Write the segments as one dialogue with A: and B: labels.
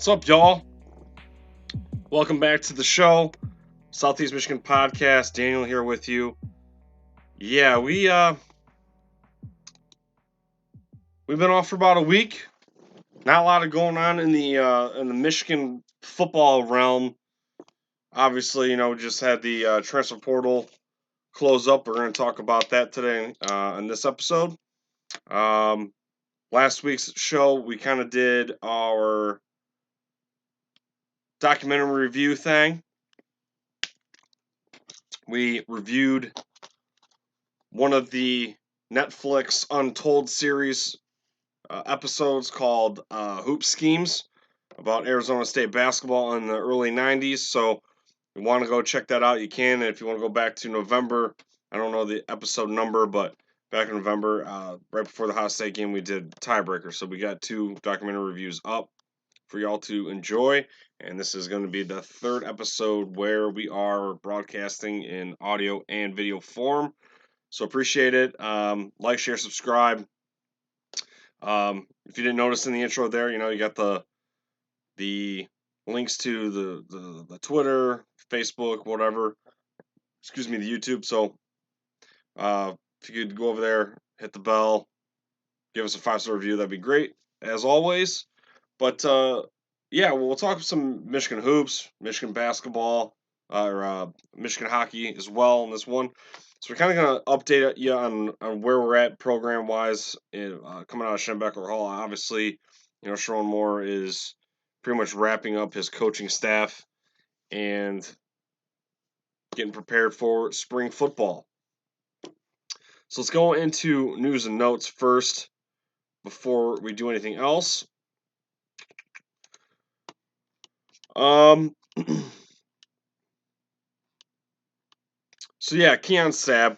A: What's up, y'all? Welcome back to the show, Southeast Michigan Podcast. Daniel here with you. Yeah, we've been off for about a week. Not a lot of going on in the Michigan football realm. Obviously, just had the transfer portal close up. We're going to talk about that today in this episode. Last week's show, we kind of did our documentary review thing. We reviewed one of the Netflix Untold series episodes called Hoop Schemes about Arizona State basketball in the early 90s. So if you want to go check that out, you can. And if you want to go back to November, I don't know the episode number, but back in November, right before the Ohio State game, we did Tiebreaker. So we got 2 documentary reviews up for y'all to enjoy. And this is going to be the 3rd episode where we are broadcasting in audio and video form. So appreciate it. Like, share, subscribe. If you didn't notice in the intro there, you got the links to the Twitter, Facebook, whatever. Excuse me, the YouTube. So if you could go over there, hit the bell, give us a 5-star review, that'd be great, as always. But yeah, we'll talk some Michigan hoops, Michigan basketball, or Michigan hockey as well in this one. So we're kind of going to update you on where we're at program-wise coming out of Schembecker Hall. Obviously, Sharon Moore is pretty much wrapping up his coaching staff and getting prepared for spring football. So let's go into news and notes first before we do anything else. So yeah, Keon Sabb,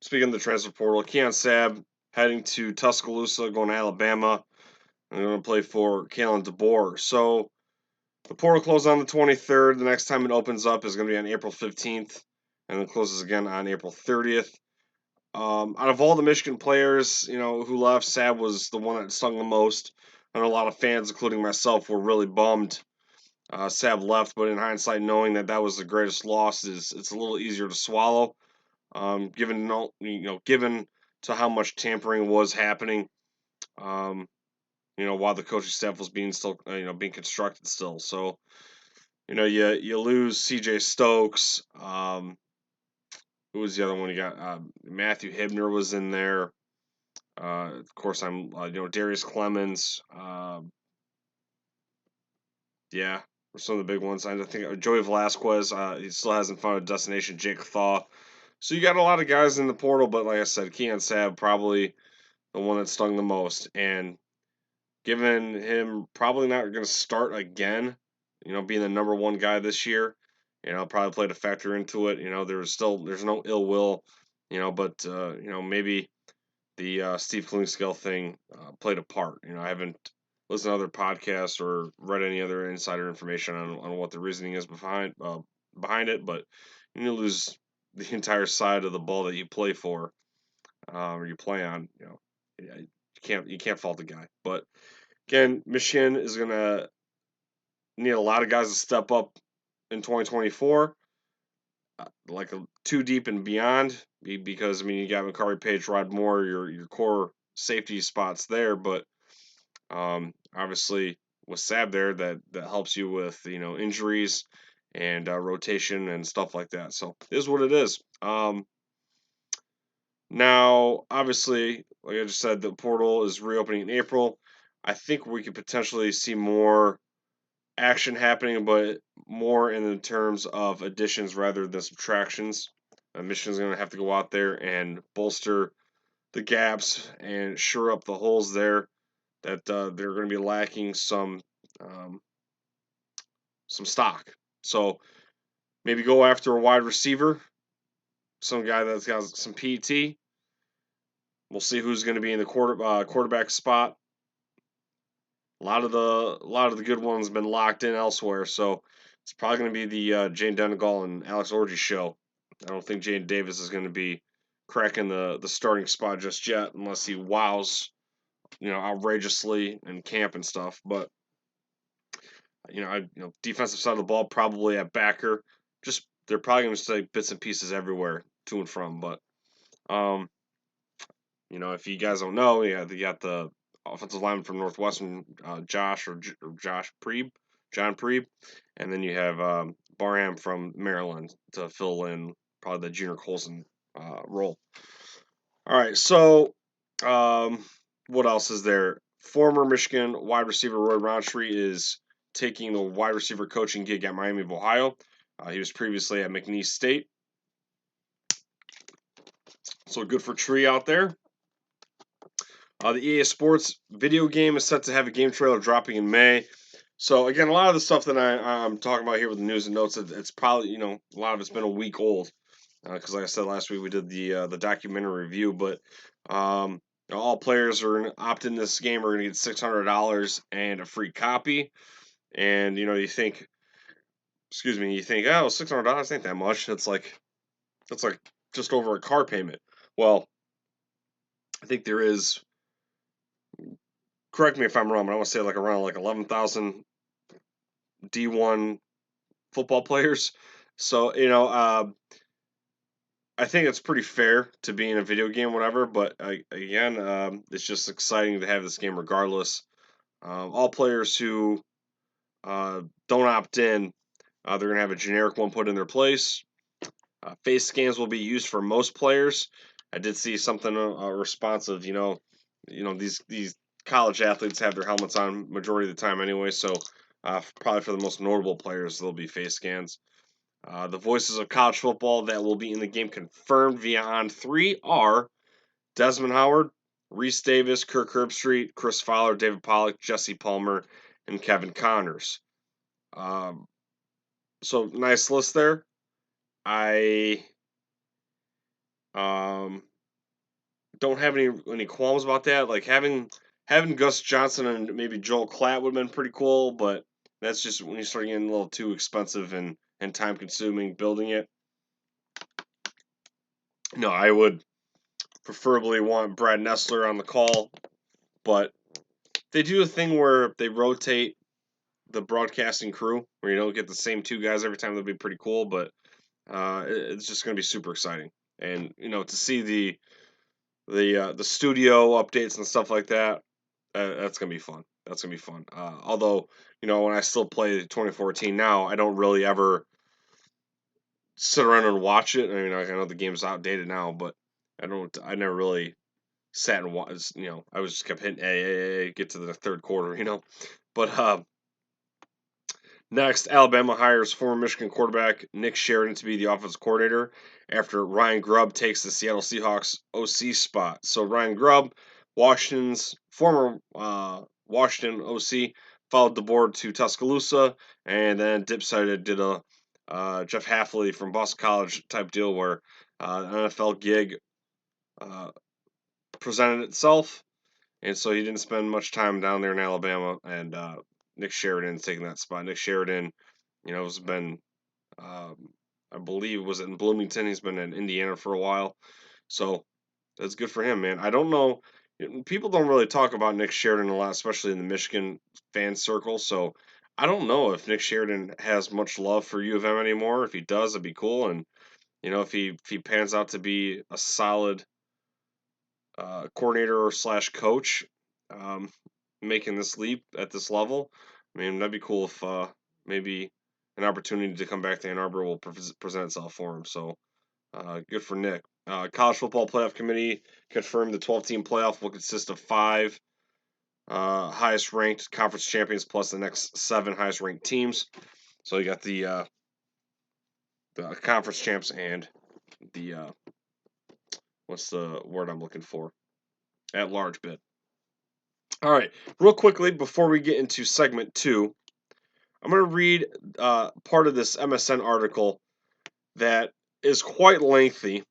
A: speaking of the transfer portal, Keon Sabb heading to Tuscaloosa, going to Alabama. I'm going to play for Kalen DeBoer. So the portal closes on the 23rd. The next time it opens up is going to be on April 15th, and then closes again on April 30th. Out of all the Michigan players, who left, Sabb was the one that stung the most. I know a lot of fans, including myself, were really bummed Sabb left, but in hindsight, knowing that was the greatest loss, it's a little easier to swallow. Given to how much tampering was happening, while the coaching staff was being constructed still. So, you lose C.J. Stokes. Who was the other one you got? Matthew Hibner was in there. Of course, I'm Darius Clemens. Yeah, were some of the big ones. I think Joey Velasquez. He still hasn't found a destination. Jake Thaw. So you got a lot of guys in the portal, but like I said, Keon Sabb probably the one that stung the most. And given him probably not going to start again, being the number 1 guy this year, probably played a factor into it. There's no ill will, but maybe the Steve Klingscale thing played a part. I haven't listened to other podcasts or read any other insider information on what the reasoning is behind it, but you lose the entire side of the ball that you play for or you play on. You can't fault the guy. But again, Michigan is gonna need a lot of guys to step up in 2024. Like 2 deep and beyond, because you got McCarry, Page, Rod Moore, your core safety spots there, but obviously with Sabb there, that helps you with injuries and rotation and stuff like that. So it is what it is. Now, obviously, like I just said, the portal is reopening in April. I think we could potentially see more action happening, but more in the terms of additions rather than subtractions. Michigan's going to have to go out there and bolster the gaps and shore up the holes there that they're going to be lacking some stock. So maybe go after a wide receiver, some guy that's got some PT. We'll see who's going to be in the quarterback spot. A lot of the good ones have been locked in elsewhere, so it's probably going to be the Jane Denegal and Alex Orji show. I don't think Jane Davis is going to be cracking the starting spot just yet, unless he wows, outrageously in camp and stuff. But Defensive side of the ball probably at backer. Just they're probably going to say bits and pieces everywhere to and from. But um, if you guys don't know, yeah, they got the offensive lineman from Northwestern, Josh Preeb, John Preeb, and then you have Barham from Maryland to fill in probably the Junior Colson role. All right, so what else is there? Former Michigan wide receiver Roy Roundtree is taking the wide receiver coaching gig at Miami of Ohio. He was previously at McNeese State. So good for Tree out there. The EA Sports video game is set to have a game trailer dropping in May. So again, a lot of the stuff that I'm talking about here with the news and notes, it's probably a lot of it's been a week old because like I said last week we did the documentary review, but all players are opt in this game are going to get $600 and a free copy. And you think, oh, $600 ain't that much. That's like just over a car payment. Well, I think there is. Correct me if I'm wrong, but I want to say like around like 11,000 D1 football players. So I think it's pretty fair to be in a video game, whatever. But again, it's just exciting to have this game regardless. All players who don't opt in, they're gonna have a generic one put in their place. Face scans will be used for most players. I did see something responsive. These college athletes have their helmets on majority of the time anyway, so probably for the most notable players, there'll be face scans. The voices of college football that will be in the game confirmed via On3 are Desmond Howard, Reese Davis, Kirk Herbstreit, Chris Fowler, David Pollock, Jesse Palmer, and Kevin Connors. So nice list there. I don't have any qualms about that. Like having Gus Johnson and maybe Joel Klatt would have been pretty cool, but that's just when you start getting a little too expensive and time consuming building it. No, I would preferably want Brad Nessler on the call, but they do a thing where they rotate the broadcasting crew, where you don't get the same two guys every time. That'd be pretty cool, but it's just going to be super exciting, and to see the studio updates and stuff like that, that's gonna be fun. That's gonna be fun. Although when I still play 2014 now, I don't really ever sit around and watch it. I mean, I know the game's outdated now, but I don't. I never really sat and watched. I was just kept hitting get to the third quarter. But next, Alabama hires former Michigan quarterback Nick Sheridan to be the offensive coordinator after Ryan Grubb takes the Seattle Seahawks OC spot. So Ryan Grubb, Washington's former Washington OC, followed the board to Tuscaloosa, and then did a Jeff Hafley from Boston College type deal where an NFL gig presented itself, and so he didn't spend much time down there in Alabama, and Nick Sheridan's taking that spot. Nick Sheridan, has been, um, I believe, was in Bloomington. He's been in Indiana for a while, so that's good for him, man. I don't know. People don't really talk about Nick Sheridan a lot, especially in the Michigan fan circle. So I don't know if Nick Sheridan has much love for U of M anymore. If he does, it'd be cool. And if he pans out to be a solid coordinator or slash coach, um, making this leap at this level. I mean, that'd be cool if maybe an opportunity to come back to Ann Arbor will present itself for him. So good for Nick. College Football Playoff Committee confirmed the 12-team playoff will consist of 5 highest ranked conference champions plus the next 7 highest ranked teams. So you got the conference champs and the what's the word I'm looking for? At large bid. All right, real quickly before we get into segment 2, I'm going to read part of this MSN article that is quite lengthy,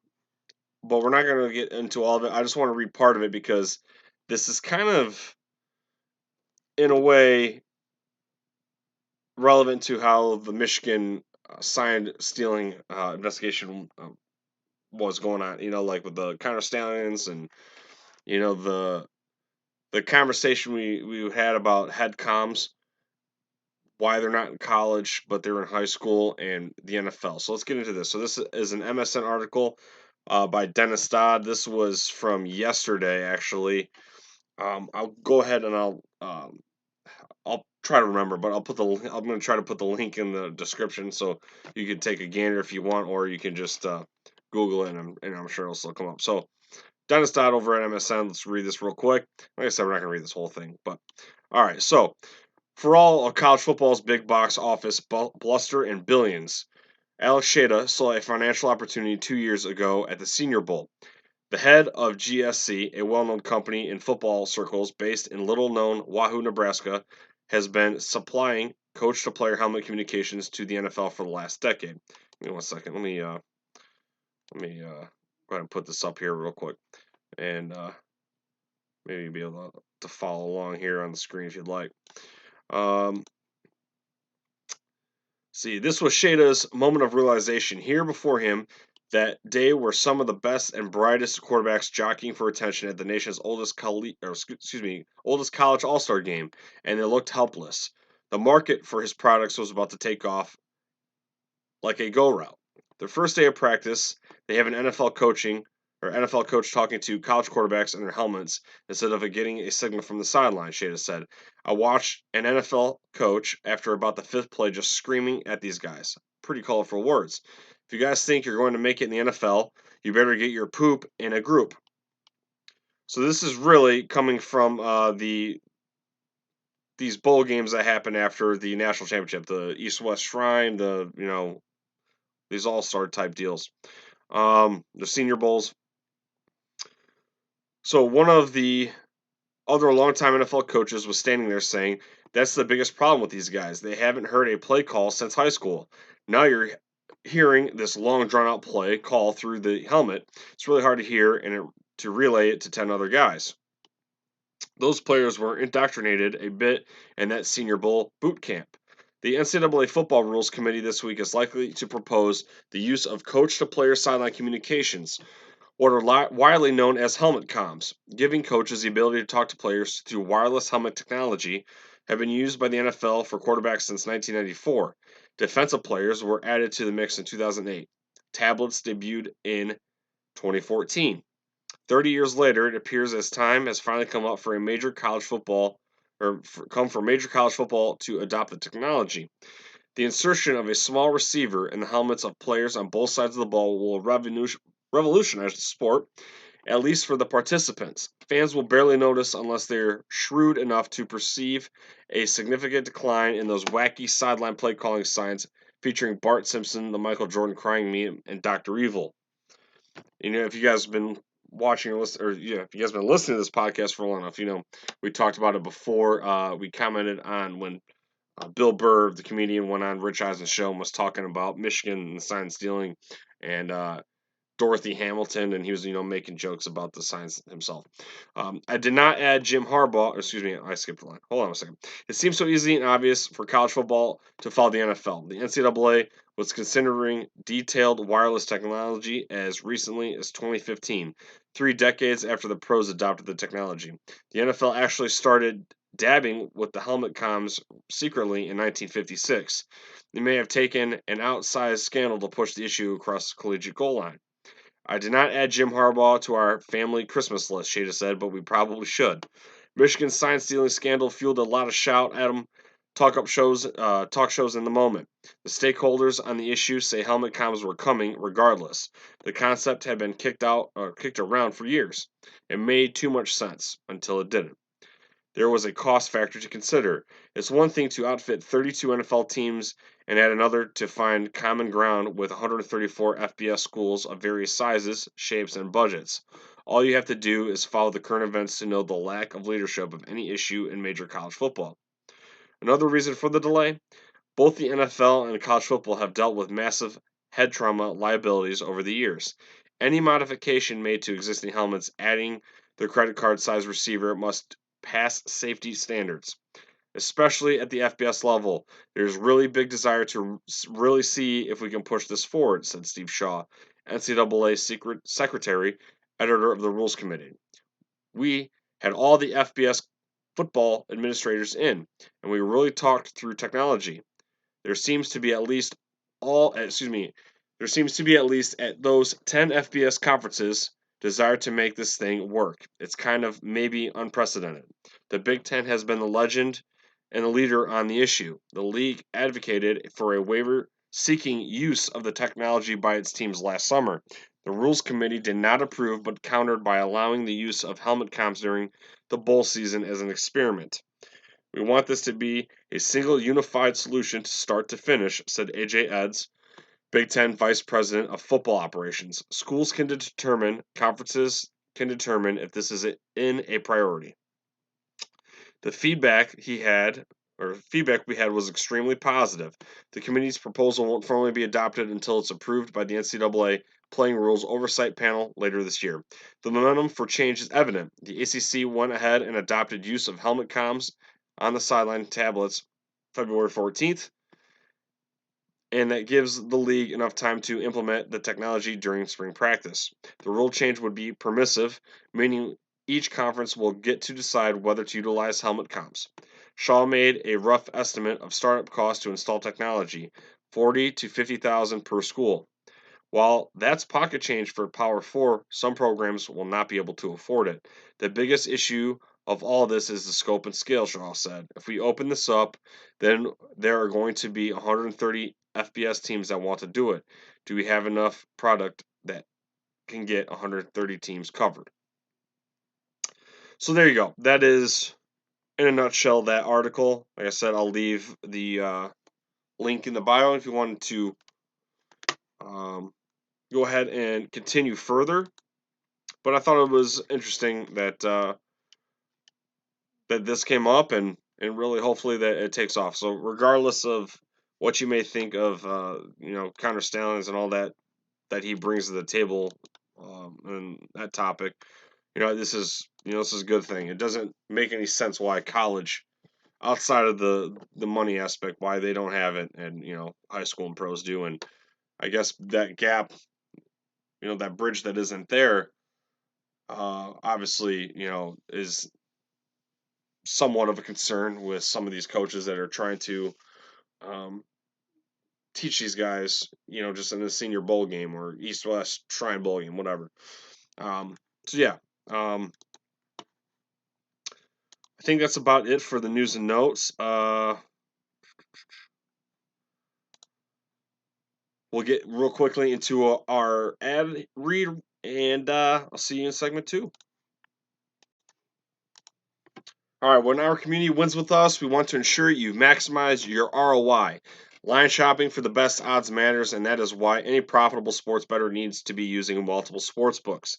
A: but we're not going to get into all of it. I just want to read part of it because this is kind of, in a way, relevant to how the Michigan sign stealing investigation was going on. Like with the counter stallions and the conversation we had about head comms. why they're not in college, but they're in high school and the NFL. So let's get into this. So this is an MSN article by Dennis Dodd. This was from yesterday, actually. I'll go ahead and I'll try to remember, but I'm going to try to put the link in the description so you can take a gander if you want, or you can just Google it, and I'm sure it'll still come up. So Dennis Dodd over at MSN. Let's read this real quick. Like I said, we're not going to read this whole thing, but all right. So for all of college football's big box office bluster and billions, Alex Sheda saw a financial opportunity 2 years ago at the Senior Bowl. The head of GSC, a well known company in football circles based in little known Wahoo, Nebraska, has been supplying coach to player helmet communications to the NFL for the last decade. Give me 1 second. Let me go ahead and put this up here real quick. And maybe be able to follow along here on the screen if you'd like. See, this was Sheda's moment of realization. Here before him, that day were some of the best and brightest quarterbacks jockeying for attention at the nation's oldest college all-star game, and they looked helpless. The market for his products was about to take off like a go route. Their first day of practice, they have an NFL coach talking to college quarterbacks in their helmets instead of getting a signal from the sideline, Shada said. I watched an NFL coach after about the fifth play just screaming at these guys. Pretty colorful words. If you guys think you're going to make it in the NFL, you better get your poop in a group. So this is really coming from these bowl games that happen after the national championship, the East-West Shrine, these all-star type deals. The Senior Bowls. So one of the other longtime NFL coaches was standing there saying, "That's the biggest problem with these guys. They haven't heard a play call since high school. Now you're hearing this long, drawn-out play call through the helmet. It's really hard to hear to relay it to 10 other guys." Those players were indoctrinated a bit in that Senior Bowl boot camp. The NCAA Football Rules Committee this week is likely to propose the use of coach to player sideline communications, what are widely known as helmet comms, giving coaches the ability to talk to players through wireless helmet technology, have been used by the NFL for quarterbacks since 1994. Defensive players were added to the mix in 2008. Tablets debuted in 2014. 30 years later, it appears as time has finally come up for major college football to adopt the technology. The insertion of a small receiver in the helmets of players on both sides of the ball will revolutionize the sport, at least for the participants. Fans will barely notice unless they're shrewd enough to perceive a significant decline in those wacky sideline play calling signs featuring Bart Simpson, the Michael Jordan crying meme, and Dr. Evil. If you guys have been watching or listening, or yeah, if you guys have been listening to this podcast for long enough, we talked about it before. We commented on when Bill Burr, the comedian, went on Rich Eisen's show and was talking about Michigan and the sign stealing, and Dorothy Hamilton, and he was, making jokes about the signs himself. I did not add Jim Harbaugh. Excuse me, I skipped the line. Hold on a second. It seems so easy and obvious for college football to follow the NFL. The NCAA was considering detailed wireless technology as recently as 2015, 3 decades after the pros adopted the technology. The NFL actually started dabbing with the helmet comms secretly in 1956. They may have taken an outsized scandal to push the issue across the collegiate goal line. I did not add Jim Harbaugh to our family Christmas list, Shada said, but we probably should. Michigan's sign stealing scandal fueled a lot of shout at him talk shows in the moment. The stakeholders on the issue say helmet comms were coming regardless. The concept had been kicked around for years. It made too much sense until it didn't. There was a cost factor to consider. It's one thing to outfit 32 NFL teams and add another to find common ground with 134 FBS schools of various sizes, shapes, and budgets. All you have to do is follow the current events to know the lack of leadership of any issue in major college football. Another reason for the delay? Both the NFL and college football have dealt with massive head trauma liabilities over the years. Any modification made to existing helmets adding the credit card size receiver must pass safety standards, especially at the FBS level. There's really big desire to really see if we can push this forward, said Steve Shaw, NCAA secretary, editor of the Rules Committee. We had all the FBS football administrators in, and we really talked through technology. There seems to be at least all excuse me, there seems to be at least at those 10 FBS conferences desire to make this thing work. It's kind of maybe unprecedented. The Big 10 has been the legend and the leader on the issue. The league advocated for a waiver seeking use of the technology by its teams last summer. The Rules Committee did not approve but countered by allowing the use of helmet comps during the bowl season as an experiment. We want this to be a single unified solution to start to finish, said AJ Eds, Big Ten Vice President of Football Operations. Schools can determine, conferences can determine if this is in a priority. The feedback we had was extremely positive. The committee's proposal won't formally be adopted until it's approved by the NCAA Playing Rules Oversight Panel later this year. The momentum for change is evident. The ACC went ahead and adopted use of helmet comms on the sideline tablets February 14th, and that gives the league enough time to implement the technology during spring practice. The rule change would be permissive, meaning each conference will get to decide whether to utilize helmet comps. Shaw made a rough estimate of startup costs to install technology, 40 to 50,000 per school. While that's pocket change for Power 4, some programs will not be able to afford it. The biggest issue of all this is the scope and scale, Shaw said. If we open this up, then there are going to be 130 FBS teams that want to do it. Do we have enough product that can get 130 teams covered? So there you go. That is, in a nutshell, that article. Like I said, I'll leave the link in the bio if you wanted to um, go ahead and continue further. But I thought it was interesting that this came up, and really hopefully that it takes off. So regardless of what you may think of Connor Stallings and all that he brings to the table, and that topic, this is a good thing. It doesn't make any sense why college, outside of the money aspect, why they don't have it, and high school and pros do. And I guess that gap, that bridge that isn't there, obviously, is somewhat of a concern with some of these coaches that are trying to um, teach these guys, just in the senior bowl game or East West Shrine Bowl game, whatever. So yeah, I think that's about it for the news and notes. We'll get real quickly into our ad read, and I'll see you in segment 2. All right, when our community wins with us, we want to ensure you maximize your ROI. Line shopping for the best odds matters, and that is why any profitable sports bettor needs to be using multiple sports books.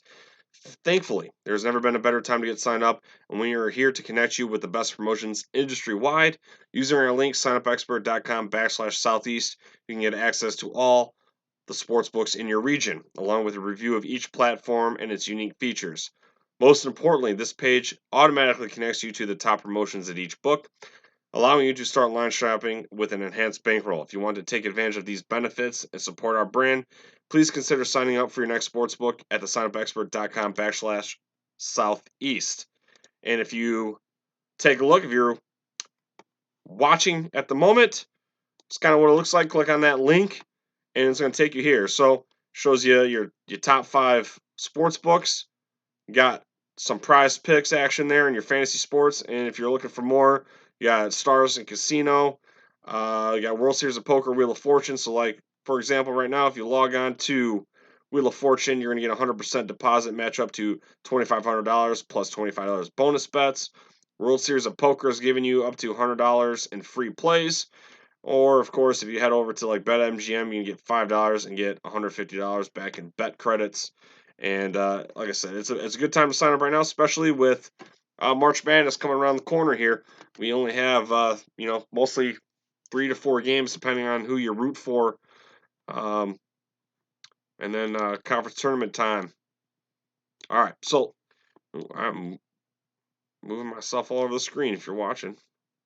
A: Thankfully, there's never been a better time to get signed up, and we are here to connect you with the best promotions industry wide. Using our link, signupexpert.com/southeast, you can get access to all the sports books in your region, along with a review of each platform and its unique features. Most importantly, this page automatically connects you to the top promotions at each book, allowing you to start line shopping with an enhanced bankroll. If you want to take advantage of these benefits and support our brand, please consider signing up for your next sportsbook at the signupexpert.com/southeast. And if you take a look, if you're watching at the moment, it's kind of what it looks like. Click on that link, and it's going to take you here. So shows you your top 5 sports books. You got some prize picks action there in your fantasy sports, and if you're looking for more, you got Stars and Casino. You got World Series of Poker, Wheel of Fortune. So, like for example, right now, if you log on to Wheel of Fortune, you're going to get 100% deposit match up to $2,500 plus $25 bonus bets. World Series of Poker is giving you up to $100 in free plays. Or, of course, if you head over to like BetMGM, you can get $5 and get $150 back in bet credits. And like I said, it's a good time to sign up right now, especially with March Madness coming around the corner here. We only have mostly 3 to 4 games depending on who you root for, um, and then conference tournament time. All right, so I'm moving myself all over the screen if you're watching.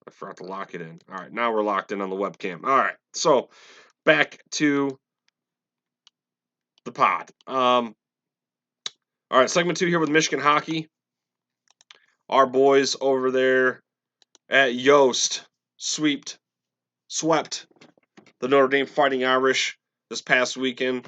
A: I forgot to lock it in. All right, now we're locked in on the webcam. All right, so back to the pod. All right, segment 2 here with Michigan hockey. our boys over there at Yost swept the Notre Dame Fighting Irish this past weekend.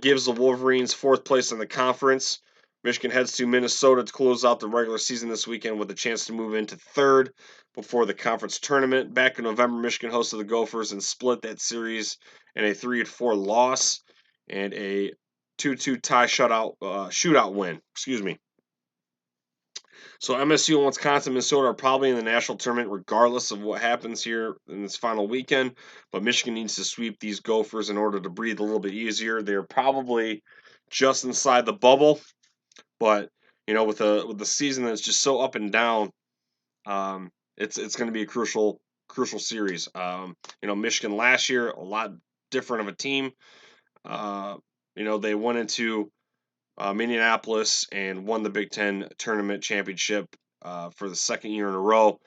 A: Gives the Wolverines fourth place in the conference. Michigan heads to Minnesota to close out the regular season this weekend with a chance to move into third before the conference tournament. Back in November, Michigan hosted the Gophers and split that series in a 3-4 loss and a 2-2 tie shootout win. Excuse me. So MSU and Wisconsin, Minnesota are probably in the national tournament regardless of what happens here in this final weekend. But Michigan needs to sweep these Gophers in order to breathe a little bit easier. They're probably just inside the bubble, but with the season that's just so up and down, it's going to be a crucial series. Michigan last year a lot different of a team. They went into Minneapolis and won the Big Ten tournament championship for the second year in a row.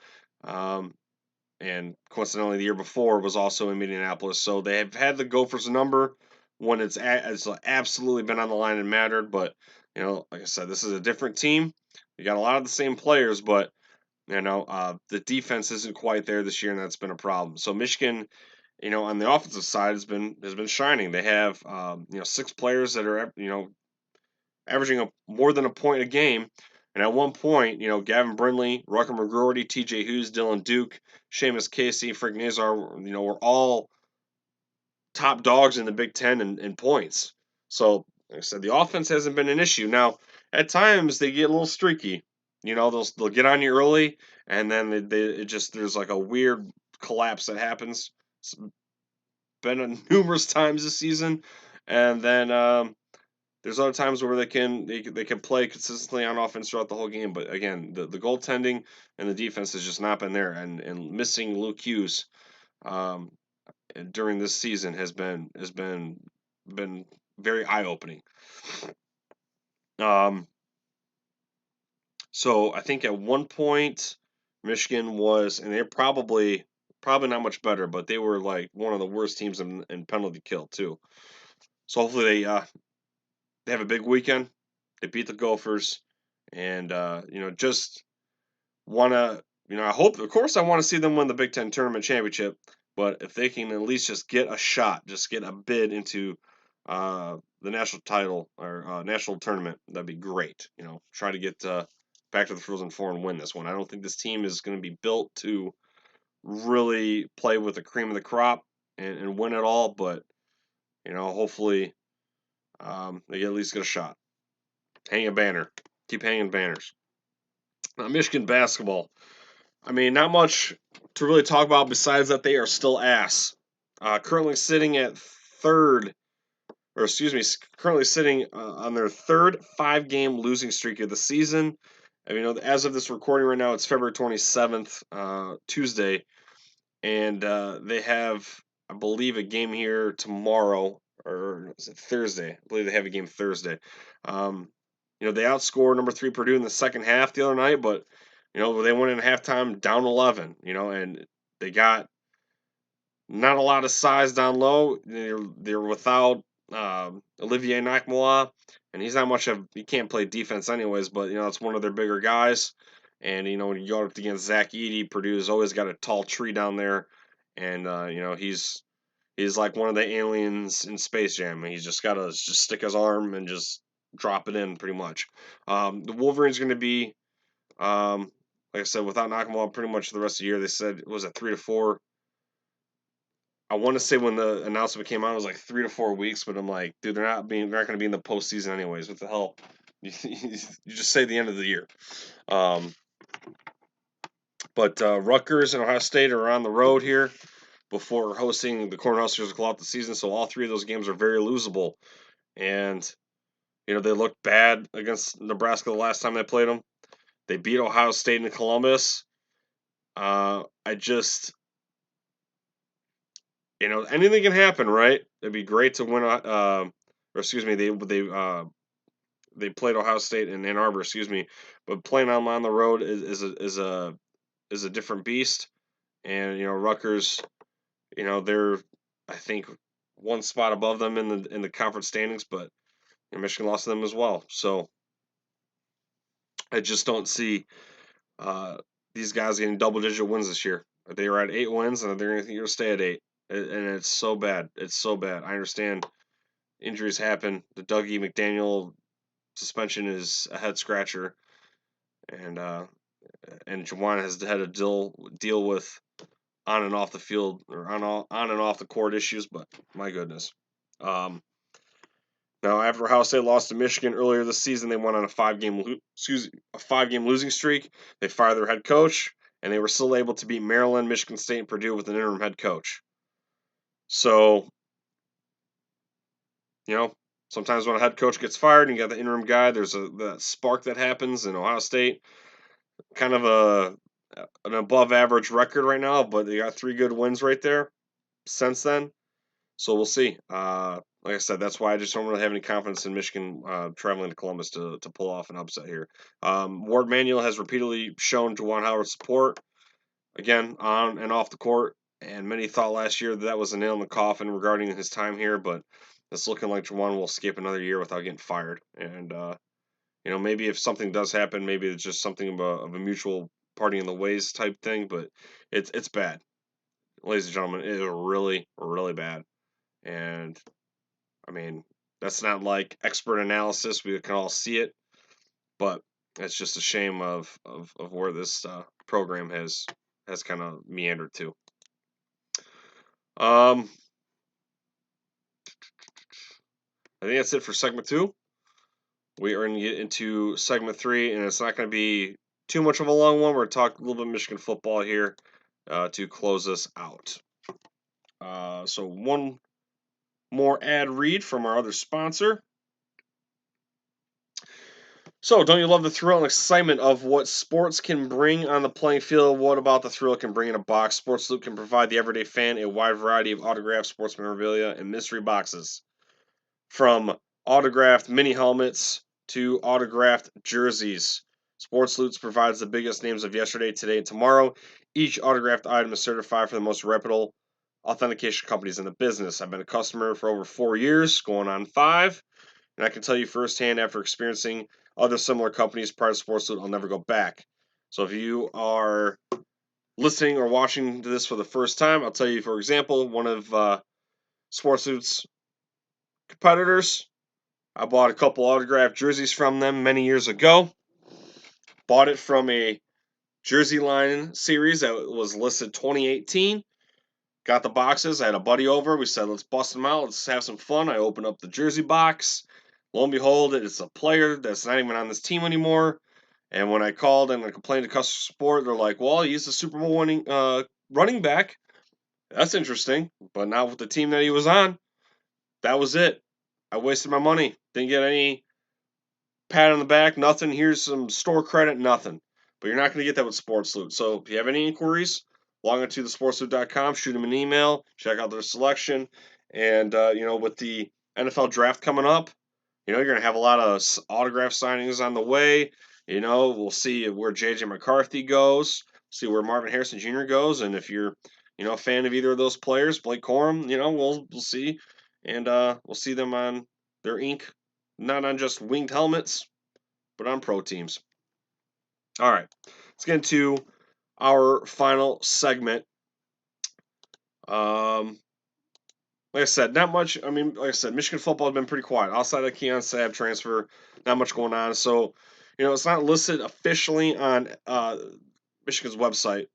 A: And coincidentally, the year before was also in Minneapolis. So they have had the Gophers number when it's absolutely been on the line and mattered. But, like I said, this is a different team. You got a lot of the same players, but, the defense isn't quite there this year, and that's been a problem. So Michigan, on the offensive side has been shining. They have, 6 players that are, averaging more than a point a game. And at one point, Gavin Brindley, Rucker McGroarty, T.J. Hughes, Dylan Duke, Seamus Casey, Frank Nazar, were all top dogs in the Big Ten in points. So, like I said, the offense hasn't been an issue. Now, at times they get a little streaky. They'll get on you early, and then there's like a weird collapse that happens. It's been numerous times this season, and then there's other times where they can play consistently on offense throughout the whole game, but again, the goaltending and the defense has just not been there, and missing Luke Hughes um, during this season has been very eye opening. Um, so I think at one point Michigan was, and they're probably not much better, but they were like one of the worst teams in penalty kill too. So hopefully they have a big weekend. They beat the Gophers, and just want to. I hope, of course, I want to see them win the Big Ten tournament championship. But if they can at least just get a shot, just get a bid into the national title or national tournament, that'd be great. Try to get back to the Frozen Four and win this one. I don't think this team is going to be built to really play with the cream of the crop and win it all, but hopefully they at least get a shot. Hang a banner. Keep hanging banners. Michigan basketball. I mean, not much to really talk about besides that they are still ass. Currently sitting at third, or excuse me, currently sitting on their third 5-game losing streak of the season. I mean, as of this recording right now, it's February 27th, Tuesday, and they have, I believe, a game here tomorrow, or is it Thursday? I believe they have a game Thursday. They outscored number 3 Purdue in the second half the other night, but they went in halftime down 11. And they got not a lot of size down low. They're without Olivier Nakmoa, and he's not much of, he can't play defense anyways, but it's one of their bigger guys. And when you go up against Zach Edey, Purdue's always got a tall tree down there, and he's like one of the aliens in Space Jam. He's just got to just stick his arm and just drop it in pretty much. The Wolverines going to be, like I said, without Nakamura pretty much the rest of the year. They said it was a 3 to 4. I want to say when the announcement came out, it was like 3 to 4 weeks, but I'm like, dude, they're not going to be in the postseason anyways. What the hell? You just say the end of the year. But Rutgers and Ohio State are on the road here before hosting the Cornhuskers to close out the season. So all 3 of those games are very losable. And, they looked bad against Nebraska the last time they played them. They beat Ohio State in Columbus. Anything can happen, right? It'd be great to win. Or excuse me, they played Ohio State in Ann Arbor. Excuse me, but playing on the road is a different beast. And Rutgers, they're, I think, one spot above them in the conference standings, but Michigan lost to them as well. So I just don't see These guys getting double-digit wins this year. They were at 8 wins, and they're going to stay at 8. And it's so bad. It's so bad. I understand injuries happen. The Dougie McDaniel suspension is a head scratcher, and Juwan has had to deal with on and off the field or on and off the court issues. But my goodness. Now, after Ohio State lost to Michigan earlier this season, they went on a 5-game losing streak. They fired their head coach, and they were still able to beat Maryland, Michigan State, and Purdue with an interim head coach. So, sometimes when a head coach gets fired and you got the interim guy, there's that spark that happens in Ohio State. Kind of an above average record right now, but they got 3 good wins right there since then. So we'll see. Like I said, that's why I just don't really have any confidence in Michigan traveling to Columbus to pull off an upset here. Ward Manuel has repeatedly shown Juwan Howard's support, again, on and off the court, and many thought last year that was a nail in the coffin regarding his time here, but it's looking like Juwan will escape another year without getting fired. And, maybe if something does happen, maybe it's just something of a mutual party in the ways type thing, but it's bad. Ladies and gentlemen, it is really, really bad. And I mean, that's not like expert analysis. We can all see it, but it's just a shame of where this program has kind of meandered to. I think that's it for segment 2. We are going to get into segment 3, and it's not going to be too much of a long one. We're going to talk a little bit of Michigan football here to close us out. So one more ad read from our other sponsor. So, don't you love the thrill and excitement of what sports can bring on the playing field? What about the thrill it can bring in a box? Sports Loot can provide the everyday fan a wide variety of autographed sports memorabilia and mystery boxes. From autographed mini helmets to autographed jerseys. Sports Loot provides the biggest names of yesterday, today, and tomorrow. Each autographed item is certified for the most reputable authentication companies in the business. I've been a customer for over 4 years, going on 5. And I can tell you firsthand after experiencing other similar companies prior to SportsLoot, I'll never go back. So if you are listening or watching this for the first time, I'll tell you, for example, one of SportsLoot's competitors. I bought a couple autographed jerseys from them many years ago. Bought it from a jersey line series that was listed 2018. Got the boxes. I had a buddy over. We said, let's bust them out. Let's have some fun. I opened up the jersey box. Lo and behold, it's a player that's not even on this team anymore. And when I called and I complained to customer support, they're like, well, he's a Super Bowl winning running back. That's interesting. But not with the team that he was on. That was it. I wasted my money. Didn't get any pat on the back, nothing. Here's some store credit, nothing. But you're not going to get that with Sports Loot. So if you have any inquiries, log on to thesportsloot.com, shoot them an email, check out their selection. And, with the NFL draft coming up, you're going to have a lot of autograph signings on the way. We'll see where J.J. McCarthy goes, see where Marvin Harrison Jr. goes. And if you're, a fan of either of those players, Blake Corum, we'll see. And we'll see them on their ink, not on just winged helmets, but on pro teams. All right, let's get into our final segment. Like I said, not much. I mean, like I said, Michigan football has been pretty quiet. Outside of Keon Sabb transfer, not much going on. So, it's not listed officially on Michigan's website.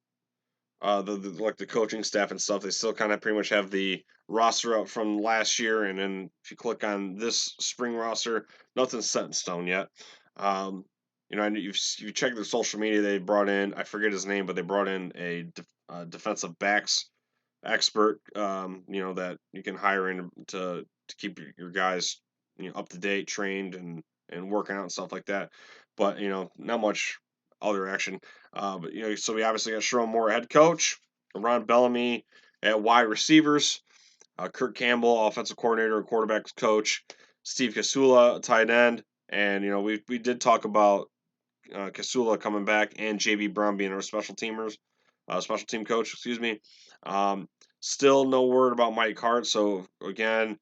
A: The coaching staff and stuff, they still kind of pretty much have the roster up from last year. And then if you click on this spring roster, nothing's set in stone yet. And you check their social media. They brought in, I forget his name, but they brought in a defensive backs expert, that you can hire in to keep your guys, up to date, trained, and working out and stuff like that. But not much other action. But so we obviously got Sharon Moore, head coach, Ron Bellamy at wide receivers, Kurt Campbell, offensive coordinator and quarterbacks coach, Steve Kasula, tight end, and we did talk about Kasula coming back and JB Brown being our special team coach, excuse me. Still no word about Mike Hart. So again,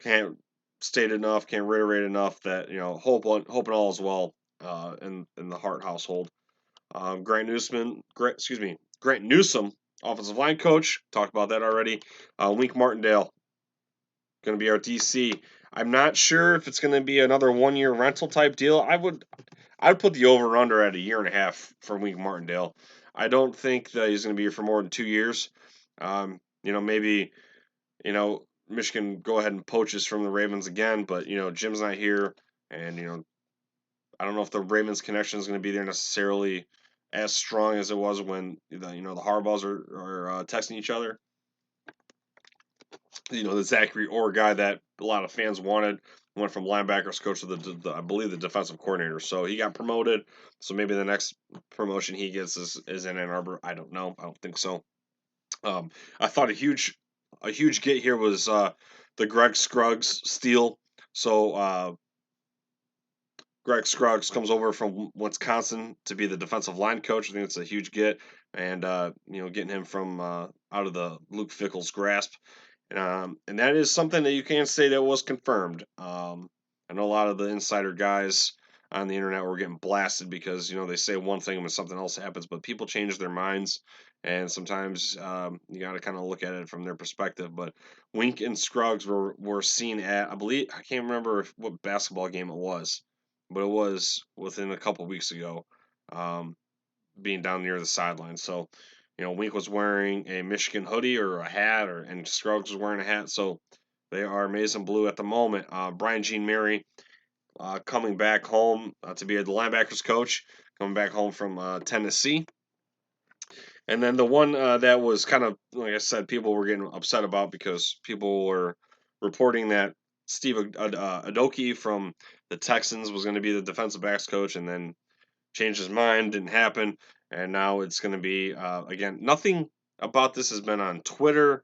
A: can't reiterate enough that hoping all is well in the Hart household. Grant Newsome, offensive line coach. Talked about that already. Wink Martindale going to be our DC. I'm not sure if it's going to be another 1 year rental type deal. I'd put the over under at a year and a half for Wink Martindale. I don't think that he's going to be here for more than 2 years. Maybe Michigan go ahead and poaches from the Ravens again, but Jim's not here, and I don't know if the Ravens connection is going to be there necessarily as strong as it was when the Harbaughs are texting each other. The Zachary Orr guy that a lot of fans wanted went from linebackers coach to the I believe the defensive coordinator. So he got promoted. So maybe the next promotion he gets is in Ann Arbor. I don't know. I don't think so. I thought a huge get here was the Greg Scruggs steal. So Greg Scruggs comes over from Wisconsin to be the defensive line coach. I think it's a huge get, and getting him from out of the Luke Fickell's grasp. And that is something that you can't say that was confirmed. I know a lot of the insider guys on the internet were getting blasted because they say one thing when something else happens, but people change their minds, and sometimes you got to kind of look at it from their perspective. But Wink and Scruggs were seen at, I believe, I can't remember what basketball game it was, but it was within a couple weeks ago, being down near the sideline. So Wink was wearing a Michigan hoodie or a hat, and Scruggs was wearing a hat. So they are maize and blue at the moment. Brian Jean Mary coming back home to be the linebackers coach, coming back home from Tennessee. And then the one that was kind of, like I said, people were getting upset about because people were reporting that Steve Adoki from the Texans was going to be the defensive backs coach, and then changed his mind, didn't happen, and now it's going to be again. Nothing about this has been on Twitter,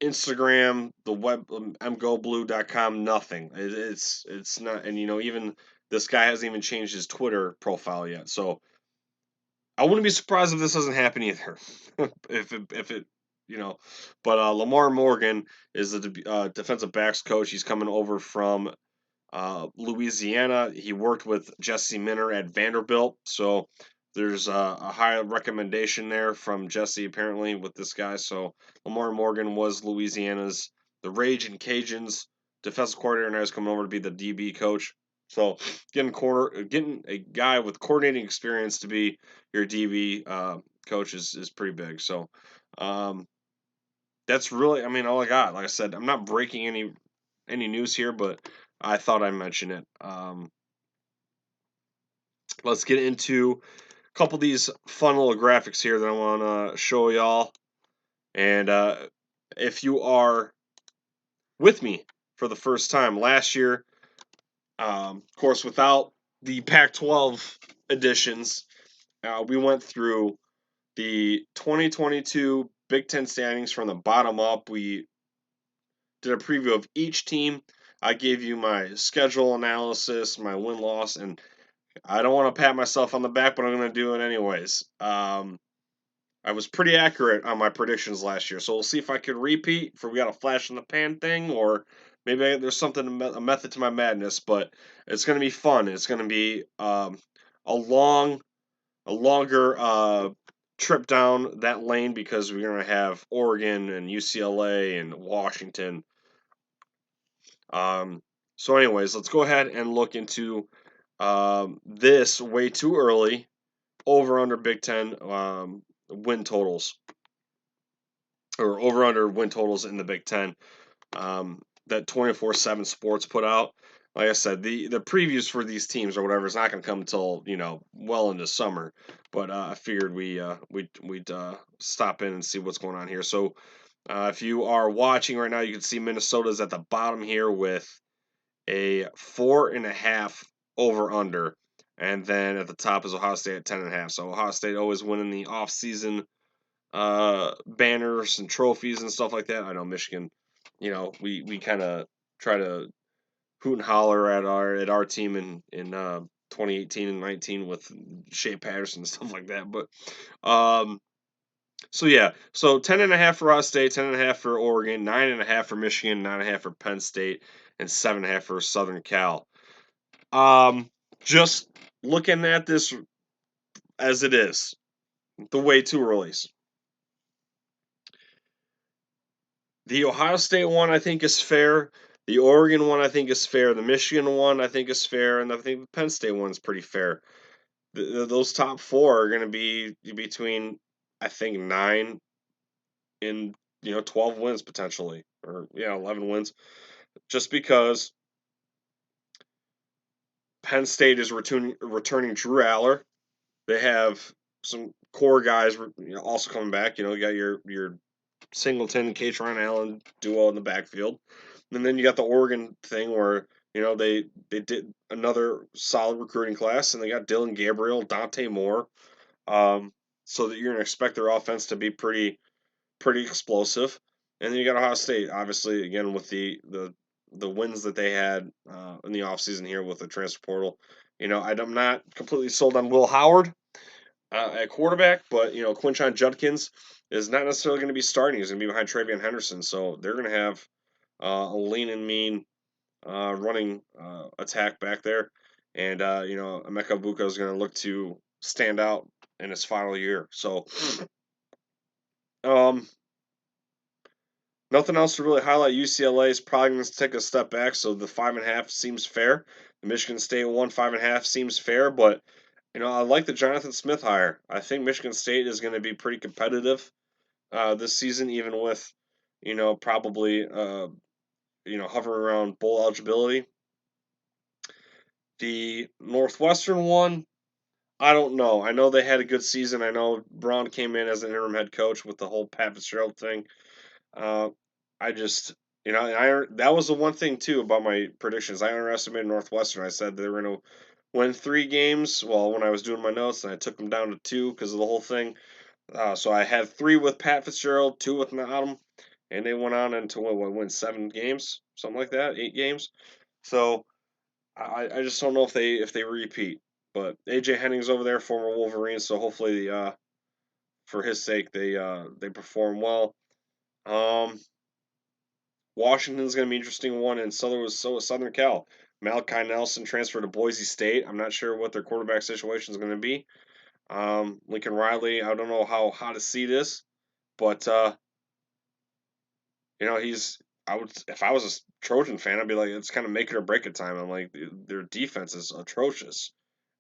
A: Instagram, the web, mgoblue.com. Nothing. It's not, and even this guy hasn't even changed his Twitter profile yet. So I wouldn't be surprised if this doesn't happen either. if it. But Lamar Morgan is the defensive backs coach. He's coming over from Louisiana. He worked with Jesse Minter at Vanderbilt, so there's a high recommendation there from Jesse apparently with this guy. So Lamar Morgan was Louisiana's the Raging Cajuns defensive coordinator, and now he's coming over to be the DB coach. So getting a guy with coordinating experience to be your DB coach is pretty big. So that's really, I mean, all I got. Like I said, I'm not breaking any news here, but I thought I'd mention it. Let's get into a couple of these fun little graphics here that I want to show y'all. And if you are with me for the first time last year, of course, without the Pac-12 editions, we went through the 2022 Big Ten standings from the bottom up. We did a preview of each team. I gave you my schedule analysis, my win-loss, and I don't want to pat myself on the back, but I'm going to do it anyways. I was pretty accurate on my predictions last year, so we'll see if I can repeat. For we got a flash in the pan thing, or maybe there's something a method to my madness. But it's going to be fun. It's going to be a longer trip down that lane because we're going to have Oregon and UCLA and Washington. So, anyways, let's go ahead and look into this way too early over under Big Ten win totals, or over under win totals in the Big Ten that 24/7 Sports put out. Like I said, the previews for these teams or whatever is not going to come until well into summer. But I figured we'd stop in and see what's going on here. So if you are watching right now, you can see Minnesota's at the bottom here with a 4.5 over under. And then at the top is Ohio State at 10.5. So Ohio State always winning the off-season banners and trophies and stuff like that. I know Michigan, we kind of try to hoot and holler at our team in 2018 and 19 with Shea Patterson and stuff like that. But so yeah, so 10.5 for Ohio State, 10.5 for Oregon, 9.5 for Michigan, 9.5 for Penn State, and 7.5 for Southern Cal. Just looking at this as it is. The way too early's. The Ohio State one I think is fair. The Oregon one I think is fair. The Michigan one I think is fair, and I think the Penn State one's pretty fair. Those top four are going to be between I think 9 and 12 wins potentially, or 11 wins, just because Penn State is returning Drew Aller. They have some core guys also coming back. You got your Singleton, Katron Allen duo in the backfield. And then you got the Oregon thing where, they did another solid recruiting class, and they got Dylan Gabriel, Dante Moore. So that you're gonna expect their offense to be pretty explosive. And then you got Ohio State, obviously, again with the wins that they had in the offseason here with the transfer portal. I'm not completely sold on Will Howard at quarterback, but Quinshon Judkins is not necessarily going to be starting. He's going to be behind Travion Henderson, so they're going to have a lean and mean running attack back there, and Emeka Buka is going to look to stand out in his final year. So, um, nothing else to really highlight. UCLA is probably going to take a step back, so the 5.5 seems fair. The Michigan State 5.5 seems fair, but I like the Jonathan Smith hire. I think Michigan State is going to be pretty competitive this season, even with probably hovering around bowl eligibility. The Northwestern one, I don't know. I know they had a good season. I know Braun came in as an interim head coach with the whole Pat Fitzgerald thing. Uh, I just, that was the one thing too about my predictions. I underestimated Northwestern. I said they were going to win 3 games. Well, when I was doing my notes, and I took them down to 2 because of the whole thing. So I had 3 with Pat Fitzgerald, 2 with Adam, and they went on into win 7 games, something like that, 8 games. So I just don't know if they repeat. But AJ Henning's over there, former Wolverine, so hopefully for his sake they perform well. Washington's going to be an interesting one, and so is Southern Cal. Malachi Nelson transferred to Boise State. I'm not sure what their quarterback situation is going to be. Lincoln Riley, I don't know how hot a seat is, but he's. I would if I was a Trojan fan, I'd be like, it's kind of make it or break it time. I'm like, their defense is atrocious,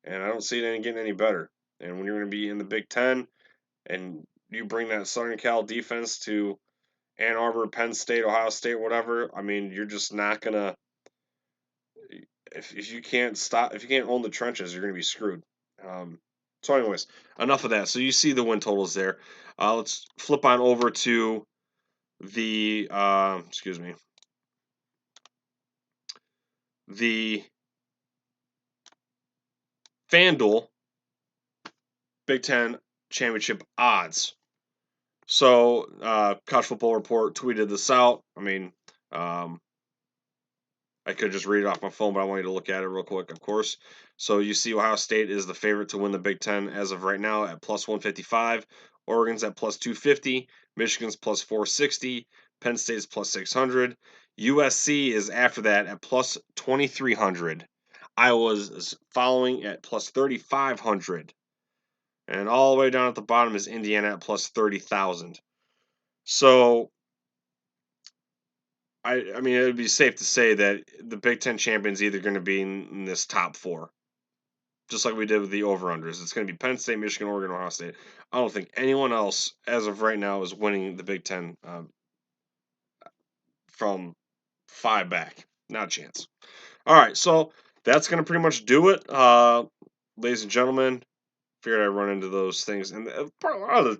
A: and I don't see it getting any better. And when you're going to be in the Big Ten, and you bring that Southern Cal defense to Ann Arbor, Penn State, Ohio State, whatever, I mean, you're just not gonna. If you can't stop, if you can't own the trenches, you're gonna be screwed. So, anyways, enough of that. So you see the win totals there. Let's flip on over to the excuse me, the FanDuel Big Ten championship odds. So, College Football Report tweeted this out. I mean, I could just read it off my phone, but I want you to look at it real quick, of course. So you see Ohio State is the favorite to win the Big Ten as of right now at plus 155. Oregon's at plus 250. Michigan's plus 460. Penn State's plus 600. USC is after that at plus 2300. Iowa's following at plus 3500. And all the way down at the bottom is Indiana at plus 30,000. So I mean, it would be safe to say that the Big Ten champion's either going to be in this top 4, just like we did with the over-unders. It's going to be Penn State, Michigan, Oregon, Ohio State. I don't think anyone else, as of right now, is winning the Big Ten from 5 back. Not a chance. All right, so that's going to pretty much do it. Ladies and gentlemen, figured I'd run into those things. And part of the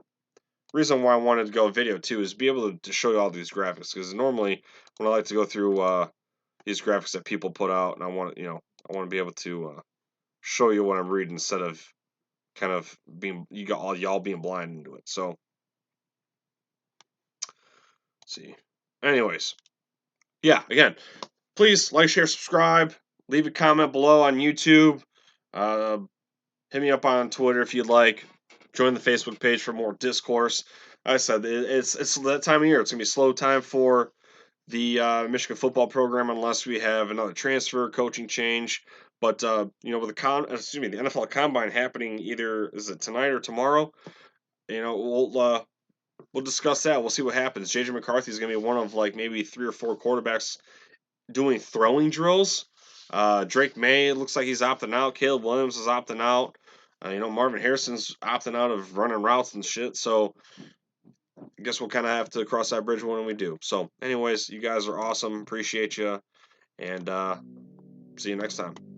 A: reason why I wanted to go video, too, is be able to show you all these graphics. Because normally, when I like to go through these graphics that people put out, and I want to be able to show you what I'm reading instead of kind of being y'all being blind into it. So, let's see. Anyways, yeah. Again, please like, share, subscribe, leave a comment below on YouTube. Uh, Hit me up on Twitter if you'd like. Join the Facebook page for more discourse. Like I said it's that time of year. It's gonna be slow time for the Michigan football program unless we have another transfer, coaching change. But with the NFL Combine happening either is it tonight or tomorrow? We'll discuss that. We'll see what happens. JJ McCarthy is going to be one of like maybe 3 or 4 quarterbacks doing throwing drills. Drake May looks like he's opting out. Caleb Williams is opting out. Marvin Harrison's opting out of running routes and shit. So I guess we'll kind of have to cross that bridge when we do. So, anyways, you guys are awesome. Appreciate you. And see you next time.